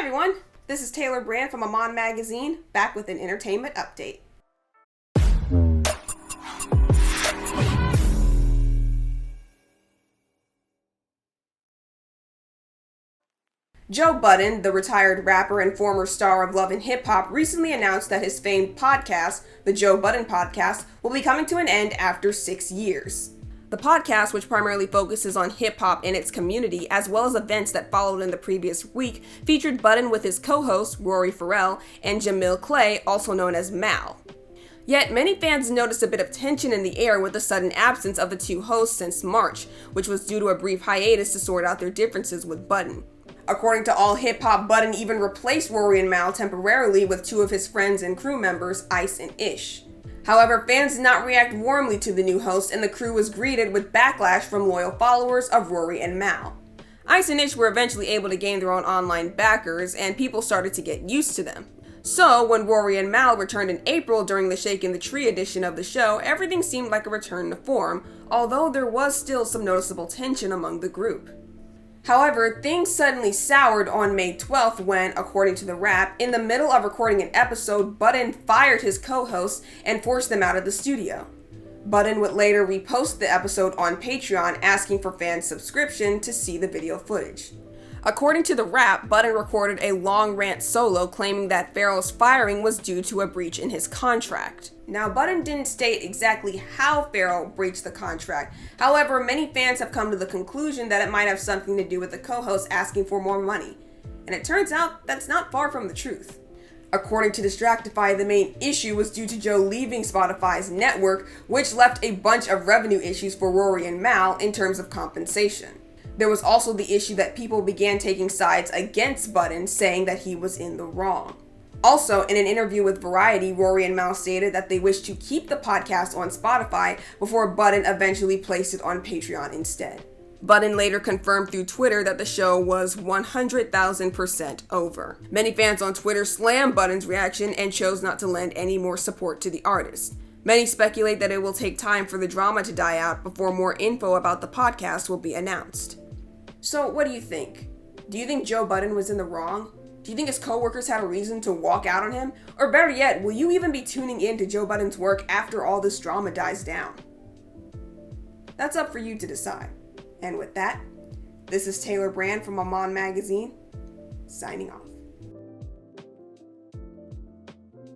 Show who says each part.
Speaker 1: everyone, this is Taylor Brand from Aman Magazine, back with an entertainment update. Joe Budden, the retired rapper and former star of Love and Hip Hop, recently announced that his famed podcast, the Joe Budden Podcast, will be coming to an end after 6 years. The podcast, which primarily focuses on hip-hop and its community, as well as events that followed in the previous week, featured Budden with his co-host, Rory Farrell, and Jamil Clay, also known as Mal. Yet, many fans noticed a bit of tension in the air with the sudden absence of the two hosts since March, which was due to a brief hiatus to sort out their differences with Budden. According to All Hip Hop, Budden even replaced Rory and Mal temporarily with two of his friends and crew members, Ice and Ish. However, fans did not react warmly to the new host, and the crew was greeted with backlash from loyal followers of Rory and Mal. Ice and Ish were eventually able to gain their own online backers, and people started to get used to them. So, when Rory and Mal returned in April during the Shakin' the Tree edition of the show, everything seemed like a return to form, although there was still some noticeable tension among the group. However, things suddenly soured on May 12th when, according to the Wrap, in the middle of recording an episode, Budden fired his co-hosts and forced them out of the studio. Budden would later repost the episode on Patreon, asking for fan subscription to see the video footage. According to the Wrap, Budden recorded a long rant solo claiming that Farrell's firing was due to a breach in his contract. Now, Budden didn't state exactly how Farrell breached the contract. However, many fans have come to the conclusion that it might have something to do with the co-host asking for more money. And it turns out that's not far from the truth. According to Distractify, the main issue was due to Joe leaving Spotify's network, which left a bunch of revenue issues for Rory and Mal in terms of compensation. There was also the issue that people began taking sides against Budden, saying that he was in the wrong. Also, in an interview with Variety, Rory and Mal stated that they wished to keep the podcast on Spotify before Budden eventually placed it on Patreon instead. Budden later confirmed through Twitter that the show was 100,000% over. Many fans on Twitter slammed Budden's reaction and chose not to lend any more support to the artist. Many speculate that it will take time for the drama to die out before more info about the podcast will be announced. So, what do you think? Do you think Joe Budden was in the wrong? Do you think his co-workers had a reason to walk out on him? Or better yet, will you even be tuning in to Joe Budden's work after all this drama dies down? That's up for you to decide. And with that, this is Taylor Brand from Aman Magazine, signing off.